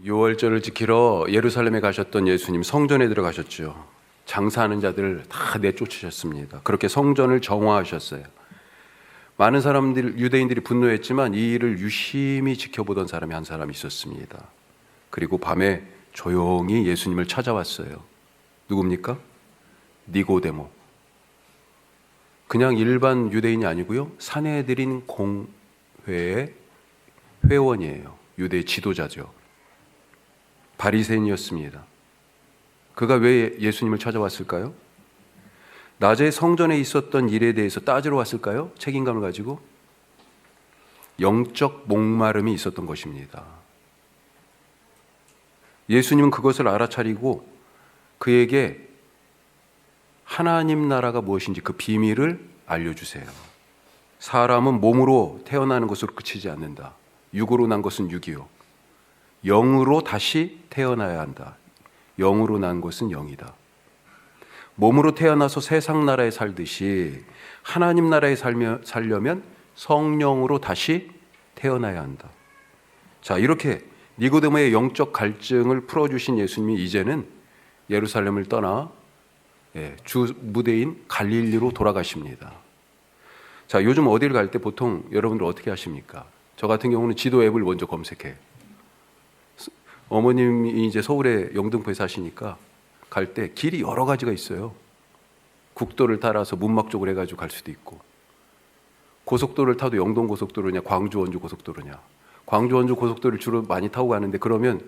유월절을 지키러 예루살렘에 가셨던 예수님, 성전에 들어가셨죠. 장사하는 자들 다 내쫓으셨습니다. 그렇게 성전을 정화하셨어요. 많은 사람들, 유대인들이 분노했지만 이 일을 유심히 지켜보던 사람이 한 사람이 있었습니다. 그리고 밤에 조용히 예수님을 찾아왔어요. 누굽니까? 니고데모. 그냥 일반 유대인이 아니고요, 산헤드린 공회의 회원이에요. 유대 지도자죠. 바리새인이었습니다. 그가 왜 예수님을 찾아왔을까요? 낮에 성전에 있었던 일에 대해서 따지러 왔을까요? 책임감을 가지고? 영적 목마름이 있었던 것입니다. 예수님은 그것을 알아차리고 그에게 하나님 나라가 무엇인지 그 비밀을 알려주세요. 사람은 몸으로 태어나는 것으로 그치지 않는다. 육으로 난 것은 육이요, 영으로 다시 태어나야 한다. 영으로 난 것은 영이다. 몸으로 태어나서 세상 나라에 살듯이 하나님 나라에 살려면 성령으로 다시 태어나야 한다. 자, 이렇게 니고데모의 영적 갈증을 풀어주신 예수님이 이제는 예루살렘을 떠나 주 무대인 갈릴리로 돌아가십니다. 자, 요즘 어디를 갈 때 보통 여러분들 어떻게 하십니까? 저 같은 경우는 지도 앱을 먼저 검색해요. 어머님이 이제 서울에 영등포에 사시니까 갈 때 길이 여러 가지가 있어요. 국도를 따라서 문막 쪽으로 해가지고 갈 수도 있고, 고속도로를 타도 영동 고속도로냐 광주 원주 고속도로냐. 광주 원주 고속도로를 주로 많이 타고 가는데, 그러면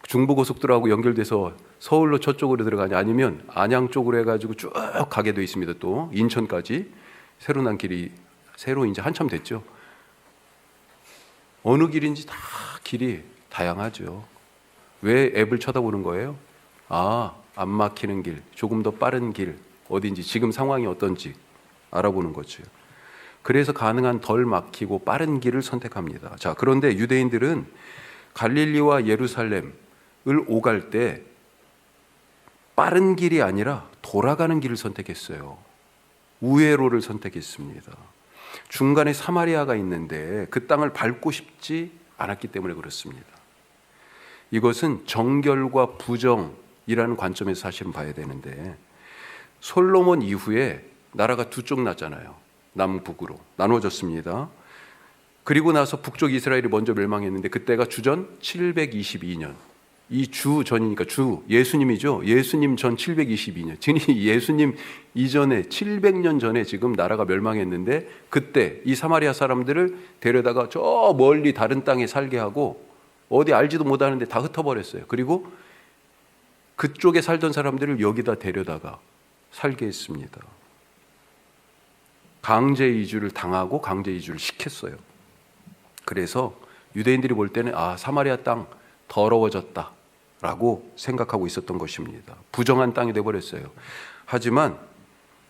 중부 고속도로하고 연결돼서 서울로 저쪽으로 들어가냐, 아니면 안양 쪽으로 해가지고 쭉 가게 돼 있습니다. 또 인천까지 새로 난 길이, 새로 이제 한참 됐죠. 어느 길인지 다 길이 다양하죠. 왜 앱을 쳐다보는 거예요? 안 막히는 길, 조금 더 빠른 길, 어딘지, 지금 상황이 어떤지 알아보는 거죠. 그래서 가능한 덜 막히고 빠른 길을 선택합니다. 자, 그런데 유대인들은 갈릴리와 예루살렘을 오갈 때 빠른 길이 아니라 돌아가는 길을 선택했어요. 우회로를 선택했습니다. 중간에 사마리아가 있는데 그 땅을 밟고 싶지 않았기 때문에 그렇습니다. 이것은 정결과 부정이라는 관점에서 사실은 봐야 되는데, 솔로몬 이후에 나라가 두 쪽 났잖아요. 남북으로 나눠졌습니다. 그리고 나서 북쪽 이스라엘이 먼저 멸망했는데 그때가 주전 722년. 이 주 전이니까 주 예수님이죠. 예수님 전 722년. 즉니 예수님 이전에 700년 전에 지금 나라가 멸망했는데, 그때 이 사마리아 사람들을 데려다가 저 멀리 다른 땅에 살게 하고 어디 알지도 못하는데 다 흩어버렸어요. 그리고 그쪽에 살던 사람들을 여기다 데려다가 살게 했습니다. 강제 이주를 당하고 강제 이주를 시켰어요. 그래서 유대인들이 볼 때는 사마리아 땅 더러워졌다라고 생각하고 있었던 것입니다. 부정한 땅이 돼버렸어요. 하지만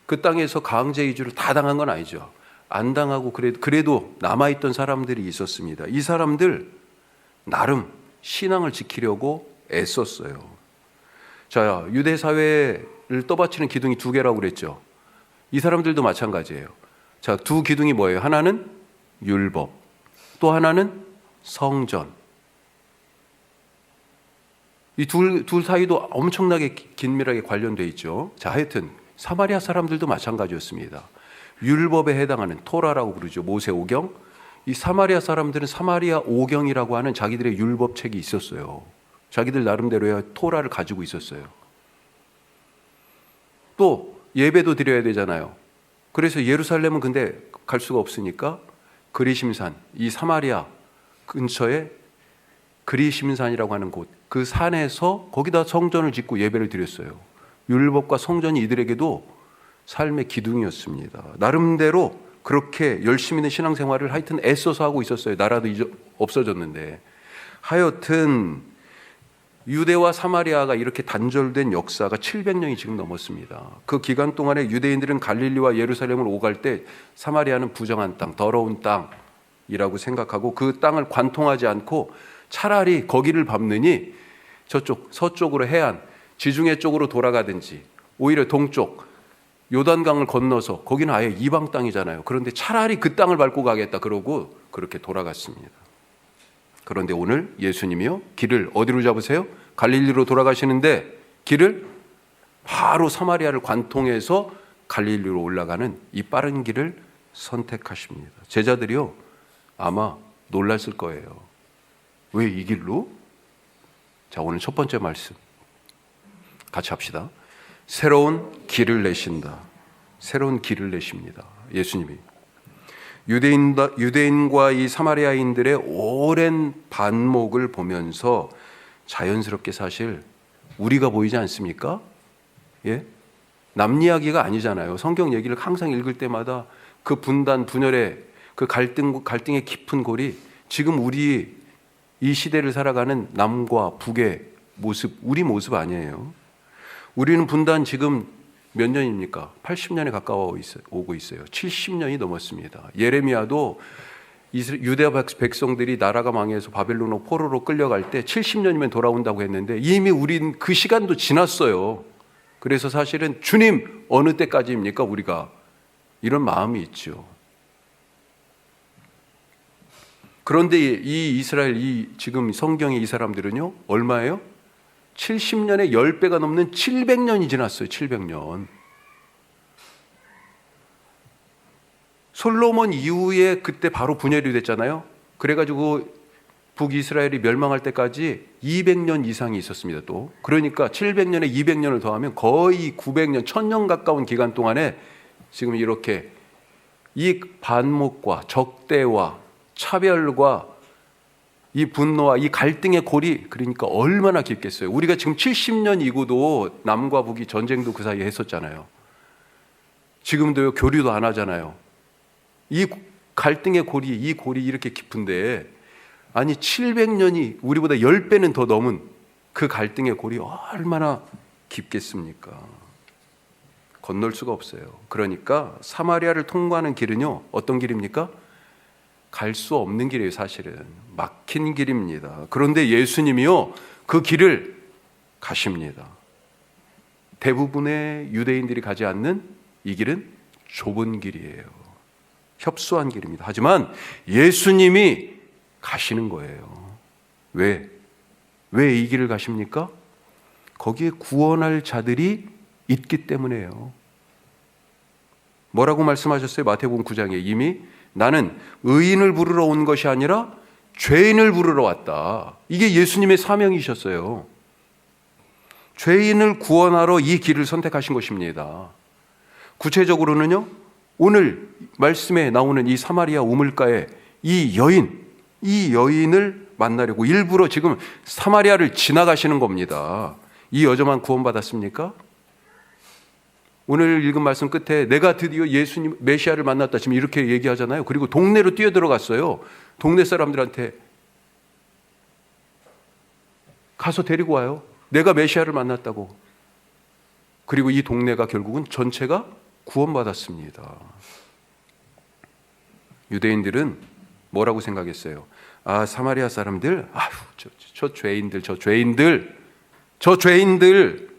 그 땅에서 강제 이주를 다 당한 건 아니죠. 안 당하고 그래도 남아있던 사람들이 있었습니다. 이 사람들 나름 신앙을 지키려고 애썼어요. 자, 유대 사회를 떠받치는 기둥이 두 개라고 그랬죠. 이 사람들도 마찬가지예요. 자, 두 기둥이 뭐예요? 하나는 율법, 또 하나는 성전. 이 둘 사이도 엄청나게 긴밀하게 관련되어 있죠. 자, 하여튼 사마리아 사람들도 마찬가지였습니다. 율법에 해당하는 토라라고 부르죠. 모세오경. 이 사마리아 사람들은 사마리아 오경이라고 하는 자기들의 율법책이 있었어요. 자기들 나름대로의 토라를 가지고 있었어요. 또 예배도 드려야 되잖아요. 그래서 예루살렘은 근데 갈 수가 없으니까 그리심산, 이 사마리아 근처에 그리심산이라고 하는 곳, 그 산에서 거기다 성전을 짓고 예배를 드렸어요. 율법과 성전이 이들에게도 삶의 기둥이었습니다. 나름대로 그렇게 열심히 있는 신앙생활을 하여튼 애써서 하고 있었어요. 나라도 없어졌는데. 하여튼 유대와 사마리아가 이렇게 단절된 역사가 700년이 지금 넘었습니다. 그 기간 동안에 유대인들은 갈릴리와 예루살렘을 오갈 때 사마리아는 부정한 땅, 더러운 땅이라고 생각하고 그 땅을 관통하지 않고 차라리 거기를 밟느니 저쪽 서쪽으로 해안, 지중해 쪽으로 돌아가든지, 오히려 동쪽 요단강을 건너서, 거기는 아예 이방 땅이잖아요. 그런데 차라리 그 땅을 밟고 가겠다 그러고 그렇게 돌아갔습니다. 그런데 오늘 예수님이요, 길을 어디로 잡으세요? 갈릴리로 돌아가시는데 길을 바로 사마리아를 관통해서 갈릴리로 올라가는 이 빠른 길을 선택하십니다. 제자들이요, 아마 놀랐을 거예요. 왜 이 길로? 자, 오늘 첫 번째 말씀 같이 합시다. 새로운 길을 내신다. 새로운 길을 내십니다. 예수님이 유대인과 이 사마리아인들의 오랜 반목을 보면서 자연스럽게 사실 우리가 보이지 않습니까? 예? 남 이야기가 아니잖아요. 성경 얘기를 항상 읽을 때마다 그 분단, 분열의 그 갈등의 깊은 골이 지금 우리 이 시대를 살아가는 남과 북의 모습, 우리 모습 아니에요. 우리는 분단 지금 몇 년입니까? 80년에 가까워 오고 있어요. 70년이 넘었습니다. 예레미야도 유대 백성들이 나라가 망해서 바벨론으로 포로로 끌려갈 때 70년이면 돌아온다고 했는데 이미 우린 그 시간도 지났어요. 그래서 사실은 주님 어느 때까지입니까? 우리가 이런 마음이 있죠. 그런데 이 이스라엘, 지금 성경의 이 사람들은요, 얼마예요? 70년에 10배가 넘는 700년이 지났어요. 700년. 솔로몬 이후에 그때 바로 분열이 됐잖아요. 그래가지고 북이스라엘이 멸망할 때까지 200년 이상이 있었습니다. 또 그러니까 700년에 200년을 더하면 거의 900년, 1000년 가까운 기간 동안에 지금 이렇게 이 반목과 적대와 차별과 이 분노와 이 갈등의 골이 그러니까 얼마나 깊겠어요. 우리가 지금 70년 이고도 남과 북이 전쟁도 그 사이에 했었잖아요. 지금도 교류도 안 하잖아요. 이 갈등의 골이, 이 골이 이렇게 깊은데, 아니 700년이 우리보다 10배는 더 넘은 그 갈등의 골이 얼마나 깊겠습니까? 건널 수가 없어요. 그러니까 사마리아를 통과하는 길은요, 어떤 길입니까? 갈 수 없는 길이에요. 사실은 막힌 길입니다. 그런데 예수님이요, 그 길을 가십니다. 대부분의 유대인들이 가지 않는 이 길은 좁은 길이에요. 협소한 길입니다. 하지만 예수님이 가시는 거예요. 왜 이 길을 가십니까? 거기에 구원할 자들이 있기 때문에요. 뭐라고 말씀하셨어요? 마태복음 9장에 이미 나는 의인을 부르러 온 것이 아니라 죄인을 부르러 왔다. 이게 예수님의 사명이셨어요. 죄인을 구원하러 이 길을 선택하신 것입니다. 구체적으로는요, 오늘 말씀에 나오는 이 사마리아 우물가에 이 여인을 만나려고 일부러 지금 사마리아를 지나가시는 겁니다. 이 여자만 구원받았습니까? 오늘 읽은 말씀 끝에 내가 드디어 예수님 메시아를 만났다 지금 이렇게 얘기하잖아요. 그리고 동네로 뛰어들어갔어요. 동네 사람들한테 가서 데리고 와요. 내가 메시아를 만났다고. 그리고 이 동네가 결국은 전체가 구원받았습니다. 유대인들은 뭐라고 생각했어요? 아, 사마리아 사람들, 아휴, 저 죄인들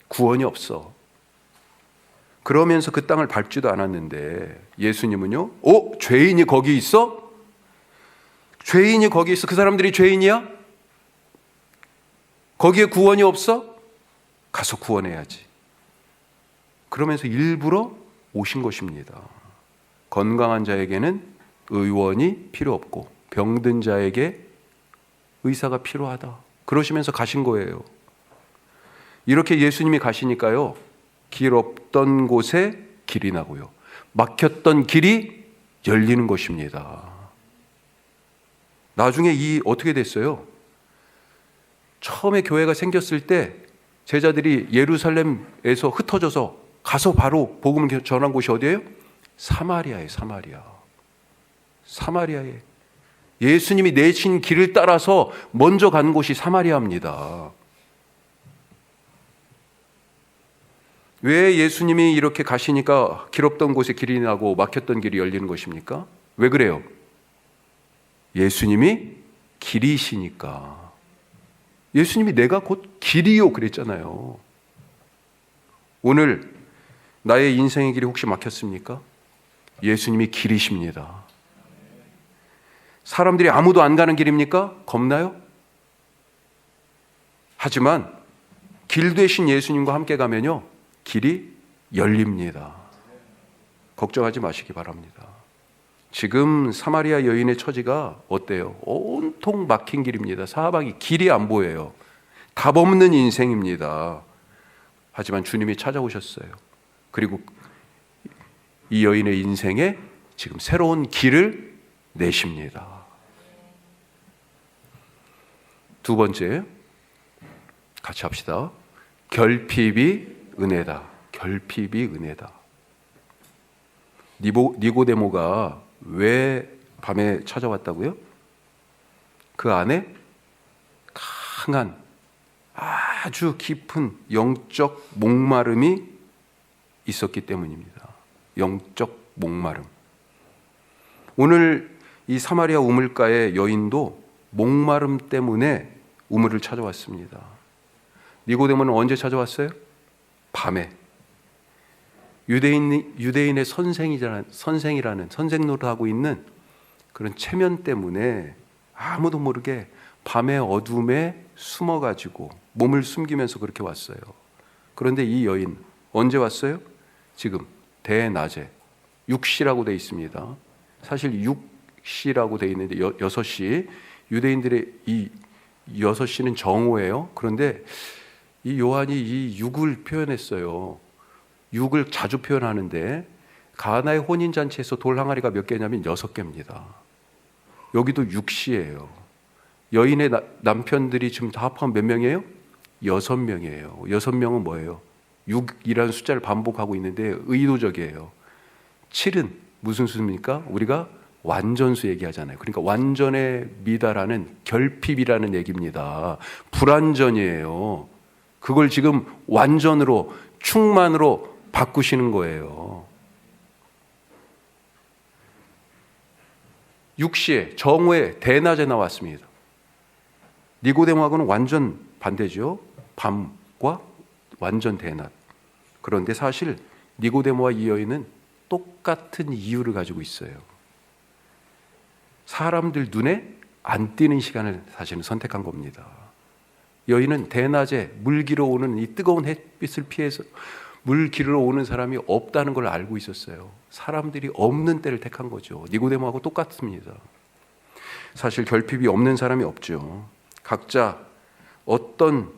구원이 없어. 그러면서 그 땅을 밟지도 않았는데 예수님은요, 죄인이 거기 있어? 죄인이 거기 있어? 그 사람들이 죄인이야? 거기에 구원이 없어? 가서 구원해야지. 그러면서 일부러 오신 것입니다. 건강한 자에게는 의원이 필요 없고 병든 자에게 의사가 필요하다. 그러시면서 가신 거예요. 이렇게 예수님이 가시니까요, 길 없던 곳에 길이 나고요, 막혔던 길이 열리는 것입니다. 나중에 어떻게 됐어요? 처음에 교회가 생겼을 때 제자들이 예루살렘에서 흩어져서 가서 바로 복음을 전한 곳이 어디예요? 사마리아에 예수님이 내신 길을 따라서 먼저 간 곳이 사마리아입니다. 왜 예수님이 이렇게 가시니까 길 없던 곳에 길이 나고 막혔던 길이 열리는 것입니까? 왜 그래요? 예수님이 길이시니까. 예수님이 내가 곧 길이요 그랬잖아요. 오늘 나의 인생의 길이 혹시 막혔습니까? 예수님이 길이십니다. 사람들이 아무도 안 가는 길입니까? 겁나요? 하지만 길 되신 예수님과 함께 가면요, 길이 열립니다. 걱정하지 마시기 바랍니다. 지금 사마리아 여인의 처지가 어때요? 온통 막힌 길입니다. 사방이 길이 안 보여요. 답 없는 인생입니다. 하지만 주님이 찾아오셨어요. 그리고 이 여인의 인생에 지금 새로운 길을 내십니다. 두 번째, 같이 합시다. 결핍이 은혜다. 결핍이 은혜다. 니고데모가 왜 밤에 찾아왔다고요? 그 안에 강한 아주 깊은 영적 목마름이 있었기 때문입니다. 영적 목마름. 오늘 이 사마리아 우물가의 여인도 목마름 때문에 우물을 찾아왔습니다. 니고데모는 언제 찾아왔어요? 밤에. 유대인의 선생이라는 선생 노릇하고 있는 그런 체면 때문에 아무도 모르게 밤의 어둠에 숨어가지고 몸을 숨기면서 그렇게 왔어요. 그런데 이 여인 언제 왔어요? 지금 대낮에 6시라고 되어 있습니다. 사실 6시라고 되어 있는데 6시, 유대인들의 이 6시는 정오예요. 그런데 이 요한이 이 6을 표현했어요. 6을 자주 표현하는데 가나의 혼인잔치에서 돌 항아리가 몇 개냐면 6개입니다. 여기도 6시예요. 여인의 남편들이 지금 다 합하면 몇 명이에요? 6명이에요. 6명은 뭐예요? 6이라는 숫자를 반복하고 있는데 의도적이에요. 7은 무슨 수입니까? 우리가 완전수 얘기하잖아요. 그러니까 완전에 미달하는 결핍이라는 얘기입니다. 불완전이에요. 그걸 지금 완전으로, 충만으로 바꾸시는 거예요. 6시에, 정오에, 대낮에 나왔습니다. 니고데모하고는 완전 반대죠. 밤과 완전 대낮. 그런데 사실 니고데모와 이 여인은 똑같은 이유를 가지고 있어요. 사람들 눈에 안 띄는 시간을 사실은 선택한 겁니다. 여인은 대낮에 물 기러 오는 이 뜨거운 햇빛을 피해서 물 기르러 오는 사람이 없다는 걸 알고 있었어요. 사람들이 없는 때를 택한 거죠. 니고데모하고 똑같습니다. 사실 결핍이 없는 사람이 없죠. 각자 어떤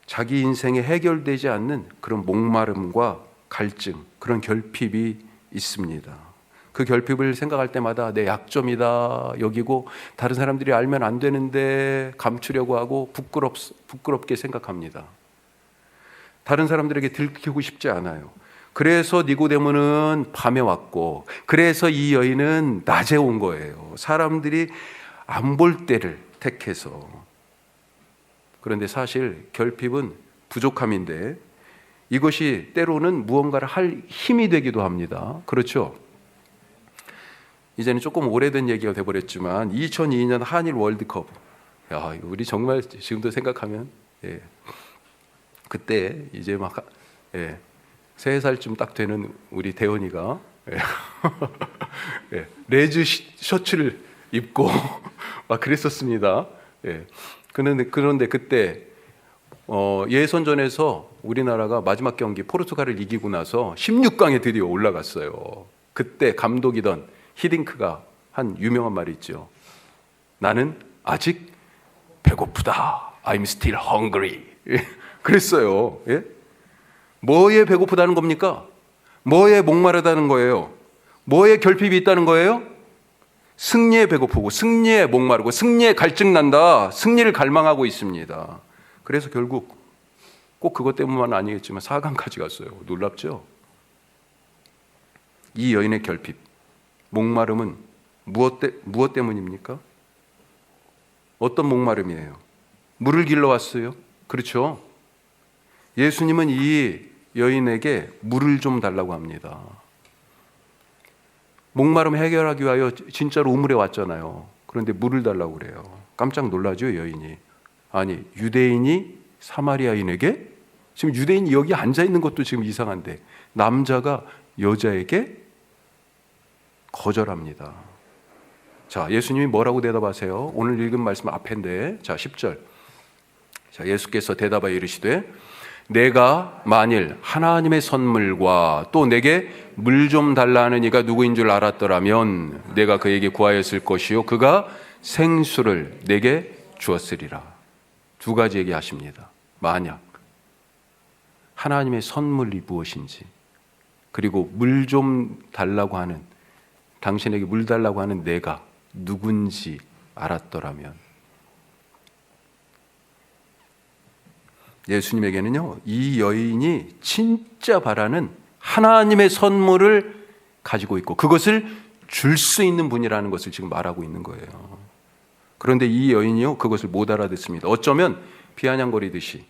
자기 인생에 해결되지 않는 그런 목마름과 갈증, 그런 결핍이 있습니다. 그 결핍을 생각할 때마다 내 약점이다 여기고 다른 사람들이 알면 안 되는데 감추려고 하고 부끄럽게 생각합니다. 다른 사람들에게 들키고 싶지 않아요. 그래서 니고데모는 밤에 왔고, 그래서 이 여인은 낮에 온 거예요. 사람들이 안 볼 때를 택해서. 그런데 사실 결핍은 부족함인데 이것이 때로는 무언가를 할 힘이 되기도 합니다. 그렇죠? 이제는 조금 오래된 얘기가 돼버렸지만 2002년 한일 월드컵, 야, 우리 정말 지금도 생각하면 그때 이제 막 3살쯤 딱 되는 우리 대원이가 레즈 셔츠를 입고 막 그랬었습니다. 그런데 그때 예선전에서 우리나라가 마지막 경기 포르투갈을 이기고 나서 16강에 드디어 올라갔어요. 그때 감독이던 히딩크가 한 유명한 말이 있죠. 나는 아직 배고프다. I'm still hungry. 그랬어요. 예? 뭐에 배고프다는 겁니까? 뭐에 목마르다는 거예요? 뭐에 결핍이 있다는 거예요? 승리에 배고프고 승리에 목마르고 승리에 갈증 난다. 승리를 갈망하고 있습니다. 그래서 결국 꼭 그것 때문만 아니겠지만 4강까지 갔어요. 놀랍죠? 이 여인의 결핍, 목마름은 무엇 때문입니까? 어떤 목마름이에요? 물을 길러 왔어요. 그렇죠? 예수님은 이 여인에게 물을 좀 달라고 합니다. 목마름 해결하기 위하여 진짜로 우물에 왔잖아요. 그런데 물을 달라고 그래요. 깜짝 놀라죠, 여인이. 아니, 유대인이 사마리아인에게? 지금 유대인이 여기 앉아 있는 것도 지금 이상한데 남자가 여자에게 거절합니다. 자, 예수님이 뭐라고 대답하세요? 오늘 읽은 말씀 앞인데, 자, 10절. 자, 예수께서 대답하여 이르시되 내가 만일 하나님의 선물과 또 내게 물 좀 달라 하는 이가 누구인 줄 알았더라면 내가 그에게 구하였을 것이요 그가 생수를 내게 주었으리라. 두 가지 얘기하십니다. 만약 하나님의 선물이 무엇인지, 그리고 물 좀 달라고 하는, 당신에게 물 달라고 하는 내가 누군지 알았더라면. 예수님에게는요, 이 여인이 진짜 바라는 하나님의 선물을 가지고 있고 그것을 줄 수 있는 분이라는 것을 지금 말하고 있는 거예요. 그런데 이 여인이요, 그것을 못 알아듣습니다. 어쩌면 비아냥거리듯이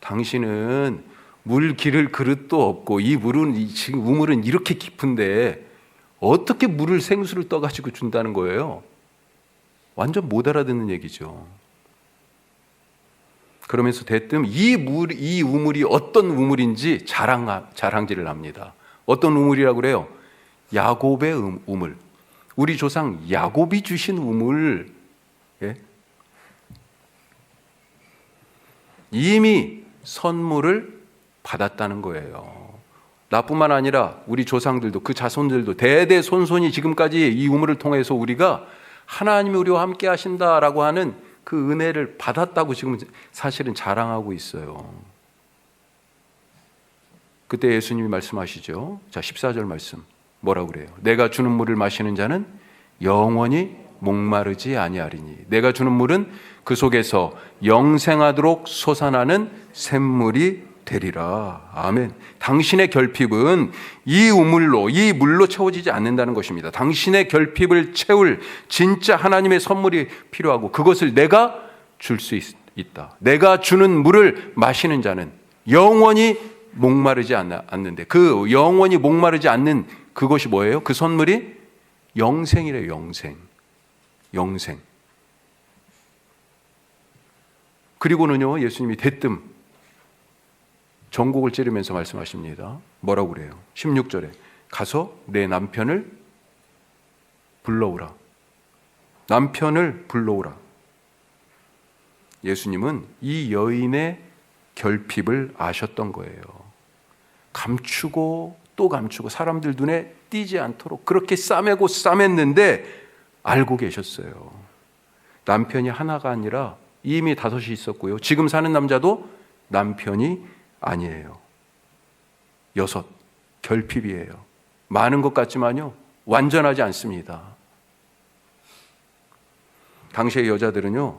당신은 물 기를 그릇도 없고 이 물은, 지금 우물은 이렇게 깊은데 어떻게 물을, 생수를 떠가지고 준다는 거예요. 완전 못 알아듣는 얘기죠. 그러면서 대뜸 이 우물이 어떤 우물인지 자랑질을 합니다. 어떤 우물이라고 그래요? 야곱의 우물. 우리 조상 야곱이 주신 우물. 예? 이미 선물을 받았다는 거예요. 나뿐만 아니라 우리 조상들도, 그 자손들도 대대손손이 지금까지 이 우물을 통해서 우리가 하나님이 우리와 함께 하신다라고 하는 그 은혜를 받았다고 지금 사실은 자랑하고 있어요. 그때 예수님이 말씀하시죠. 자, 14절 말씀 뭐라고 그래요? 내가 주는 물을 마시는 자는 영원히 목마르지 아니하리니 내가 주는 물은 그 속에서 영생하도록 솟아나는 샘물이 되리라. 아멘. 당신의 결핍은 이 우물로, 이 물로 채워지지 않는다는 것입니다. 당신의 결핍을 채울 진짜 하나님의 선물이 필요하고 그것을 내가 줄 수 있다. 내가 주는 물을 마시는 자는 영원히 목마르지 않는데, 그 영원히 목마르지 않는 그것이 뭐예요? 그 선물이 영생이래요. 영생. 그리고는요, 예수님이 대뜸 전곡을 찌르면서 말씀하십니다. 뭐라고 그래요? 16절에 가서 내 남편을 불러오라. 남편을 불러오라. 예수님은 이 여인의 결핍을 아셨던 거예요. 감추고 또 감추고 사람들 눈에 띄지 않도록 그렇게 싸매고 싸맸는데 알고 계셨어요. 남편이 하나가 아니라 이미 5이 있었고요. 지금 사는 남자도 남편이 아니에요. 6, 결핍이에요. 많은 것 같지만요, 완전하지 않습니다. 당시의 여자들은요,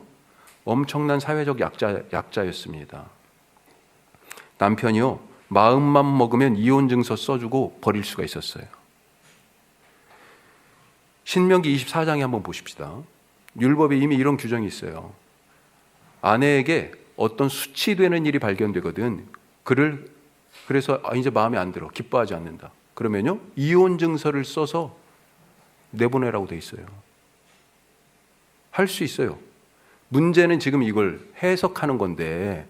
엄청난 사회적 약자였습니다. 남편이요, 마음만 먹으면 이혼 증서 써주고 버릴 수가 있었어요. 신명기 24장에 한번 보십시다. 율법에 이미 이런 규정이 있어요. 아내에게 어떤 수치되는 일이 발견되거든, 그래서 이제 마음에 안 들어, 기뻐하지 않는다, 그러면요, 이혼 증서를 써서 내보내라고 돼 있어요. 할 수 있어요. 문제는 지금 이걸 해석하는 건데,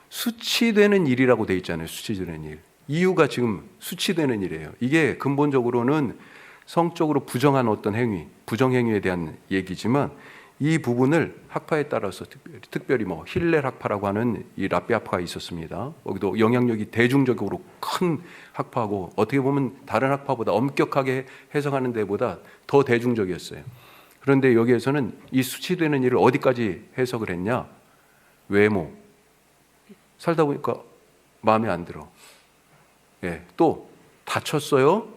수치되는 일이라고 돼 있잖아요. 수치되는 일. 이유가 지금 수치되는 일이에요. 이게 근본적으로는 성적으로 부정한 어떤 행위, 부정행위에 대한 얘기지만, 이 부분을 학파에 따라서 특별히 뭐 힐렐 학파라고 하는 이 랍비 학파가 있었습니다. 여기도 영향력이 대중적으로 큰 학파고, 어떻게 보면 다른 학파보다 엄격하게 해석하는 데보다 더 대중적이었어요. 그런데 여기에서는 이 수치되는 일을 어디까지 해석을 했냐? 외모. 살다 보니까 마음에 안 들어. 예, 또 다쳤어요.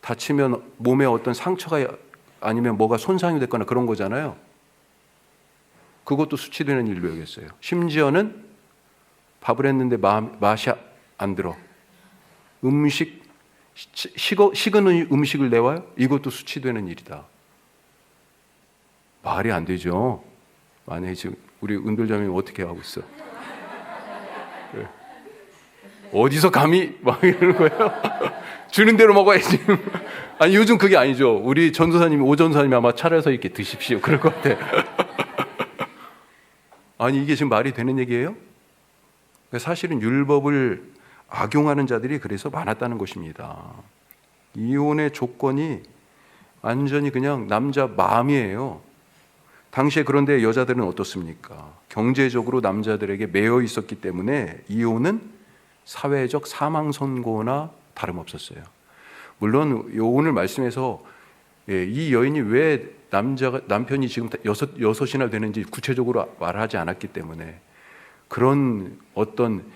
다치면 몸에 어떤 상처가 아니면 뭐가 손상이 됐거나 그런 거잖아요. 그것도 수치되는 일로 여겼어요. 심지어는 밥을 했는데 맛이 안 들어. 식은 음식을 내와요? 이것도 수치되는 일이다. 말이 안 되죠. 만약에 지금 우리 은돌자매님 어떻게 하고 있어? 그래. 어디서 감히 막 이러는 거예요? 주는 대로 먹어야지. 아니, 요즘 그게 아니죠. 우리 전도사님이, 오전도사님이 아마 차려서 이렇게 드십시오, 그럴 것 같아. 아니, 이게 지금 말이 되는 얘기예요? 사실은 율법을 악용하는 자들이 그래서 많았다는 것입니다. 이혼의 조건이 완전히 그냥 남자 마음이에요. 당시에. 그런데 여자들은 어떻습니까? 경제적으로 남자들에게 매여 있었기 때문에 이혼은 사회적 사망 선고나 다름없었어요. 물론 오늘 말씀에서 이 여인이 왜 남편이 지금 여섯이나 되는지 구체적으로 말하지 않았기 때문에 그런 어떤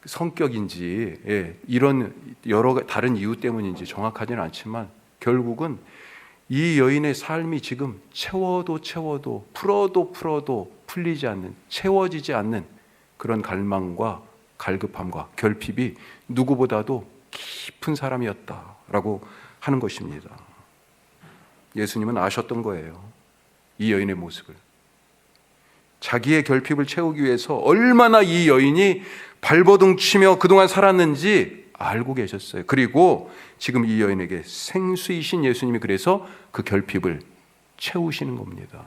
성격인지 이런 여러 다른 이유 때문인지 정확하지는 않지만 결국은 이 여인의 삶이 지금 채워도 풀어도 풀리지 않는, 채워지지 않는 그런 갈망과 갈급함과 결핍이 누구보다도 깊은 사람이었다라고 하는 것입니다. 예수님은 아셨던 거예요. 이 여인의 모습을. 자기의 결핍을 채우기 위해서 얼마나 이 여인이 발버둥 치며 그동안 살았는지 알고 계셨어요. 그리고 지금 이 여인에게 생수이신 예수님이 그래서 그 결핍을 채우시는 겁니다.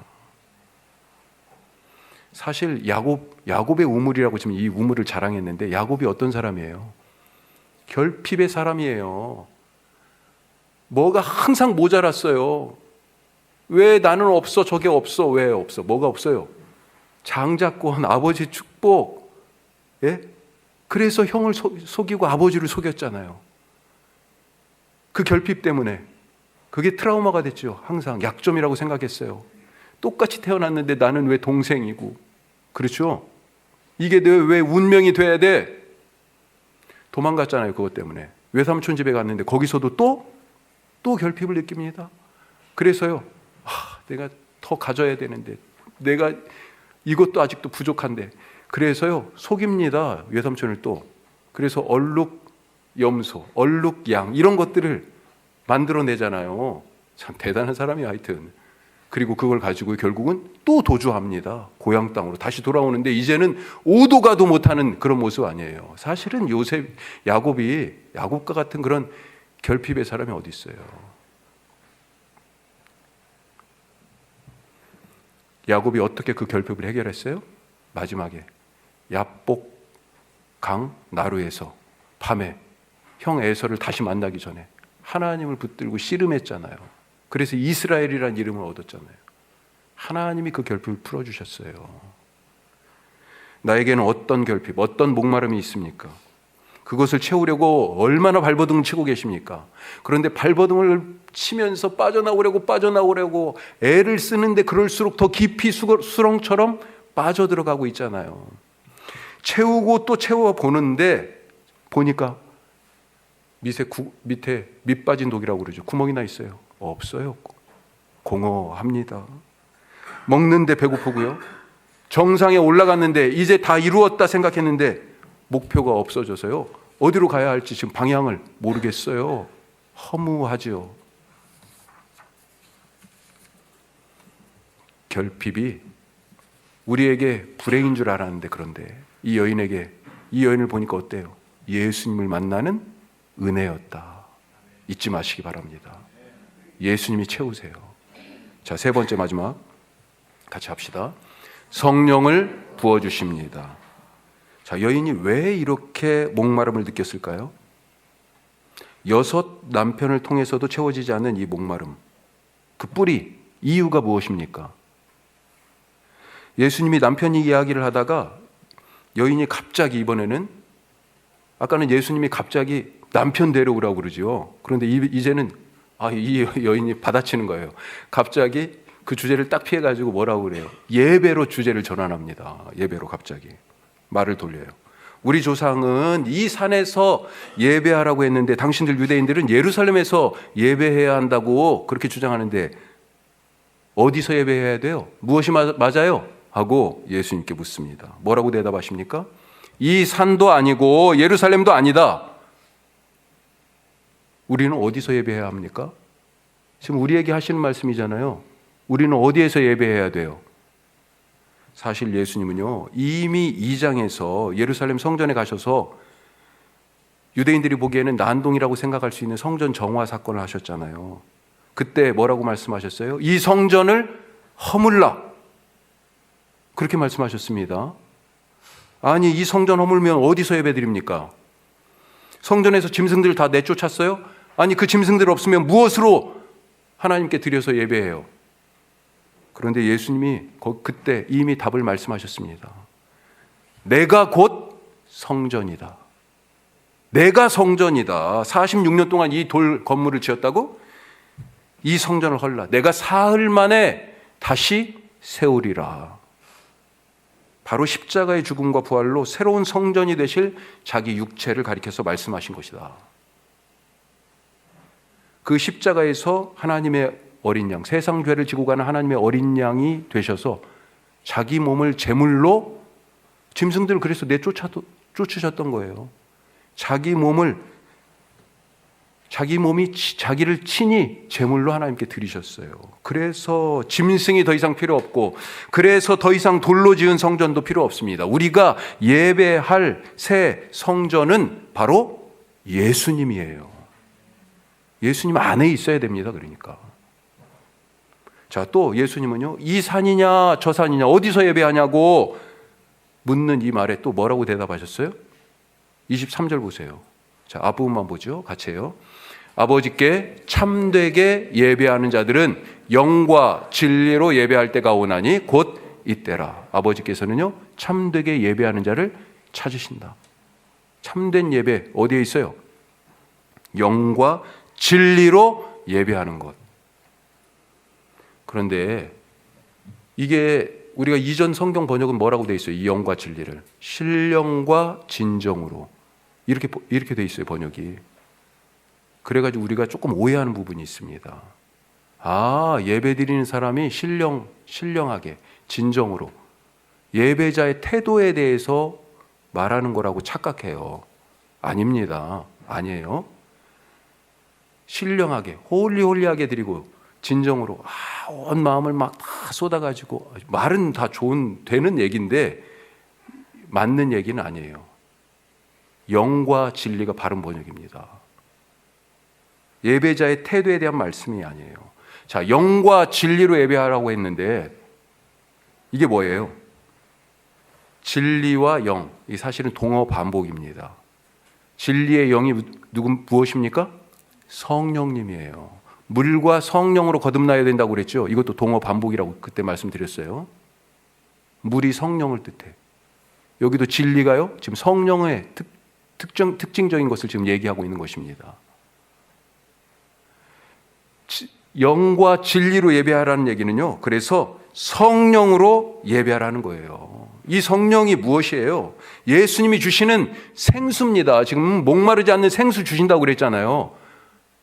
사실 야곱의 우물이라고 지금 이 우물을 자랑했는데 야곱이 어떤 사람이에요? 결핍의 사람이에요. 뭐가 항상 모자랐어요. 왜 나는 없어? 저게 없어? 왜 없어? 뭐가 없어요? 장자권, 아버지 축복. 그래서 형을 속이고 아버지를 속였잖아요. 그 결핍 때문에. 그게 트라우마가 됐죠. 항상 약점이라고 생각했어요. 똑같이 태어났는데 나는 왜 동생이고. 그렇죠? 이게 왜 운명이 돼야 돼? 도망갔잖아요. 그것 때문에. 외삼촌 집에 갔는데 거기서도 또 결핍을 느낍니다. 그래서요, 내가 더 가져야 되는데, 내가 이것도 아직도 부족한데, 그래서요 속입니다. 외삼촌을 또. 그래서 얼룩염소, 얼룩양 이런 것들을 만들어내잖아요. 참 대단한 사람이야 하여튼. 그리고 그걸 가지고 결국은 또 도주합니다. 고향 땅으로 다시 돌아오는데 이제는 오도 가도 못하는 그런 모습 아니에요. 사실은 야곱과 같은 그런 결핍의 사람이 어디 있어요. 야곱이 어떻게 그 결핍을 해결했어요? 마지막에 야복 강 나루에서 밤에 형 에서를 다시 만나기 전에 하나님을 붙들고 씨름했잖아요. 그래서 이스라엘이라는 이름을 얻었잖아요. 하나님이 그 결핍을 풀어주셨어요. 나에게는 어떤 결핍, 어떤 목마름이 있습니까? 그것을 채우려고 얼마나 발버둥을 치고 계십니까? 그런데 발버둥을 치면서 빠져나오려고 애를 쓰는데 그럴수록 더 깊이 수렁처럼 빠져들어가고 있잖아요. 채우고 또 채워보는데 보니까 밑에 밑 빠진 독이라고 그러죠. 구멍이 나 있어요. 없어요. 공허합니다. 먹는데 배고프고요. 정상에 올라갔는데 이제 다 이루었다 생각했는데 목표가 없어져서요. 어디로 가야 할지 지금 방향을 모르겠어요. 허무하죠. 결핍이 우리에게 불행인 줄 알았는데 그런데 이 여인을 보니까 어때요? 예수님을 만나는 은혜였다. 잊지 마시기 바랍니다. 예수님이 채우세요. 자, 세 번째 마지막 같이 합시다. 성령을 부어주십니다. 자, 여인이 왜 이렇게 목마름을 느꼈을까요? 6 남편을 통해서도 채워지지 않는 이 목마름, 그 뿌리, 이유가 무엇입니까? 예수님이 남편 이야기를 하다가 여인이 갑자기 이번에는, 아까는 예수님이 갑자기 남편 데려오라고 그러죠. 그런데 이제는 이 여인이 받아치는 거예요. 갑자기 그 주제를 딱 피해가지고 뭐라고 그래요? 예배로 주제를 전환합니다. 예배로 갑자기 말을 돌려요. 우리 조상은 이 산에서 예배하라고 했는데 당신들 유대인들은 예루살렘에서 예배해야 한다고 그렇게 주장하는데 어디서 예배해야 돼요? 무엇이 맞아요? 하고 예수님께 묻습니다. 뭐라고 대답하십니까? 이 산도 아니고 예루살렘도 아니다. 우리는 어디서 예배해야 합니까? 지금 우리에게 하시는 말씀이잖아요. 우리는 어디에서 예배해야 돼요? 사실 예수님은요, 이미 2장에서 예루살렘 성전에 가셔서 유대인들이 보기에는 난동이라고 생각할 수 있는 성전 정화 사건을 하셨잖아요. 그때 뭐라고 말씀하셨어요? 이 성전을 허물라. 그렇게 말씀하셨습니다. 아니, 이 성전 허물면 어디서 예배드립니까? 성전에서 짐승들 다 내쫓았어요? 아니, 그 짐승들 없으면 무엇으로 하나님께 드려서 예배해요. 그런데 예수님이 그때 이미 답을 말씀하셨습니다. 내가 곧 성전이다. 내가 성전이다. 46년 동안 이 돌 건물을 지었다고? 이 성전을 헐라. 내가 사흘 만에 다시 세우리라. 바로 십자가의 죽음과 부활로 새로운 성전이 되실 자기 육체를 가리켜서 말씀하신 것이다. 그 십자가에서 하나님의 어린 양, 세상 죄를 지고 가는 하나님의 어린 양이 되셔서 자기 몸을 제물로, 짐승들을 그래서 쫓으셨던 거예요. 자기 몸이 자기를 친히 제물로 하나님께 드리셨어요. 그래서 짐승이 더 이상 필요 없고, 그래서 더 이상 돌로 지은 성전도 필요 없습니다. 우리가 예배할 새 성전은 바로 예수님이에요. 예수님 안에 있어야 됩니다. 그러니까. 자, 또 예수님은요, 이 산이냐 저 산이냐 어디서 예배하냐고 묻는 이 말에 또 뭐라고 대답하셨어요? 23절 보세요. 자, 앞부분만 보죠. 같이 해요. 아버지께 참되게 예배하는 자들은 영과 진리로 예배할 때가 오나니 곧 이때라. 아버지께서는요, 참되게 예배하는 자를 찾으신다. 참된 예배 어디에 있어요? 영과 진리로 예배하는 것. 그런데 이게 우리가 이전 성경 번역은 뭐라고 돼 있어요? 이 영과 진리를 신령과 진정으로 이렇게 돼 있어요, 번역이. 그래가지고 우리가 조금 오해하는 부분이 있습니다. 아, 예배 드리는 사람이 신령하게 진정으로 예배자의 태도에 대해서 말하는 거라고 착각해요. 아닙니다. 아니에요. 신령하게 홀리홀리하게 드리고 진정으로 온 마음을 막 다 쏟아가지고, 말은 다 되는 얘기인데 맞는 얘기는 아니에요. 영과 진리가 바른 번역입니다. 예배자의 태도에 대한 말씀이 아니에요. 자, 영과 진리로 예배하라고 했는데 이게 뭐예요? 진리와 영, 이 사실은 동어 반복입니다. 진리의 영이 무엇입니까? 성령님이에요. 물과 성령으로 거듭나야 된다고 그랬죠. 이것도 동어 반복이라고 그때 말씀드렸어요. 물이 성령을 뜻해. 여기도 진리가요, 지금 성령의 특징적인 것을 지금 얘기하고 있는 것입니다. 영과 진리로 예배하라는 얘기는요, 그래서 성령으로 예배하라는 거예요. 이 성령이 무엇이에요? 예수님이 주시는 생수입니다. 지금 목마르지 않는 생수 주신다고 그랬잖아요.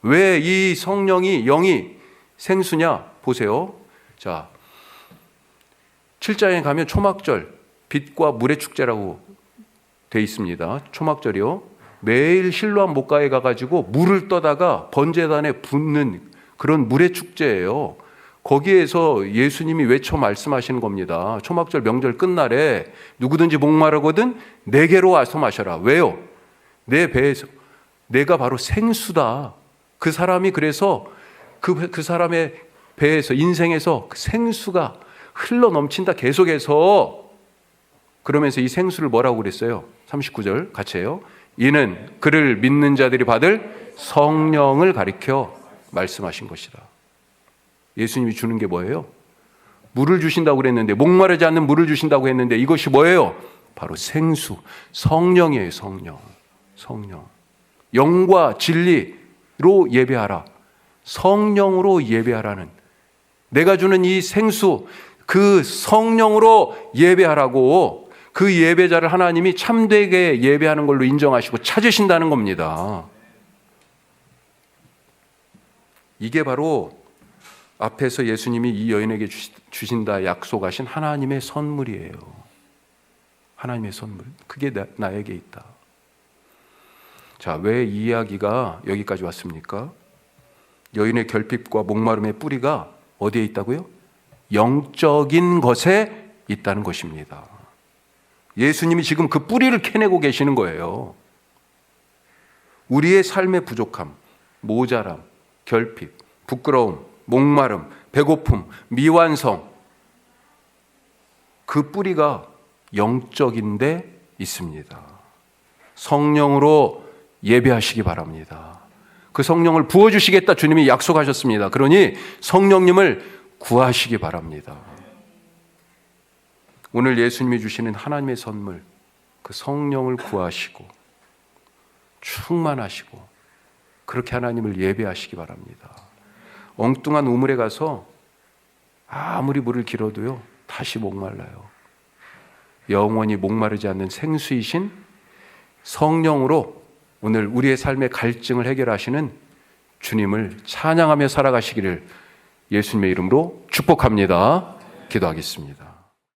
왜 이 성령이, 영이 생수냐? 보세요. 자, 7장에 가면 초막절, 빛과 물의 축제라고 돼 있습니다. 초막절이요. 매일 실로암 목가에 가가지고 물을 떠다가 번제단에 붓는 그런 물의 축제예요. 거기에서 예수님이 외쳐 말씀하시는 겁니다. 초막절 명절 끝날에 누구든지 목마르거든 내게로 와서 마셔라. 왜요? 내 배에서 내가 바로 생수다. 그 사람이 그래서 그 사람의 배에서, 인생에서 그 생수가 흘러 넘친다. 계속해서. 그러면서 이 생수를 뭐라고 그랬어요? 39절 같이 해요. 이는 그를 믿는 자들이 받을 성령을 가리켜 말씀하신 것이다. 예수님이 주는 게 뭐예요? 물을 주신다고 그랬는데, 목마르지 않는 물을 주신다고 했는데 이것이 뭐예요? 바로 생수, 성령이에요. 성령. 영과 진리로 예배하라. 성령으로 예배하라는, 내가 주는 이 생수, 그 성령으로 예배하라고, 그 예배자를 하나님이 참되게 예배하는 걸로 인정하시고 찾으신다는 겁니다. 이게 바로 앞에서 예수님이 이 여인에게 주신다 약속하신 하나님의 선물이에요. 하나님의 선물. 그게 나에게 있다. 자, 왜 이 이야기가 여기까지 왔습니까? 여인의 결핍과 목마름의 뿌리가 어디에 있다고요? 영적인 것에 있다는 것입니다. 예수님이 지금 그 뿌리를 캐내고 계시는 거예요. 우리의 삶의 부족함, 모자람, 결핍, 부끄러움, 목마름, 배고픔, 미완성, 그 뿌리가 영적인데 있습니다. 성령으로 예배하시기 바랍니다. 그 성령을 부어주시겠다 주님이 약속하셨습니다. 그러니 성령님을 구하시기 바랍니다. 오늘 예수님이 주시는 하나님의 선물, 그 성령을 구하시고 충만하시고 그렇게 하나님을 예배하시기 바랍니다. 엉뚱한 우물에 가서 아무리 물을 길어도요 다시 목말라요. 영원히 목마르지 않는 생수이신 성령으로 오늘 우리의 삶의 갈증을 해결하시는 주님을 찬양하며 살아가시기를 예수님의 이름으로 축복합니다. 기도하겠습니다.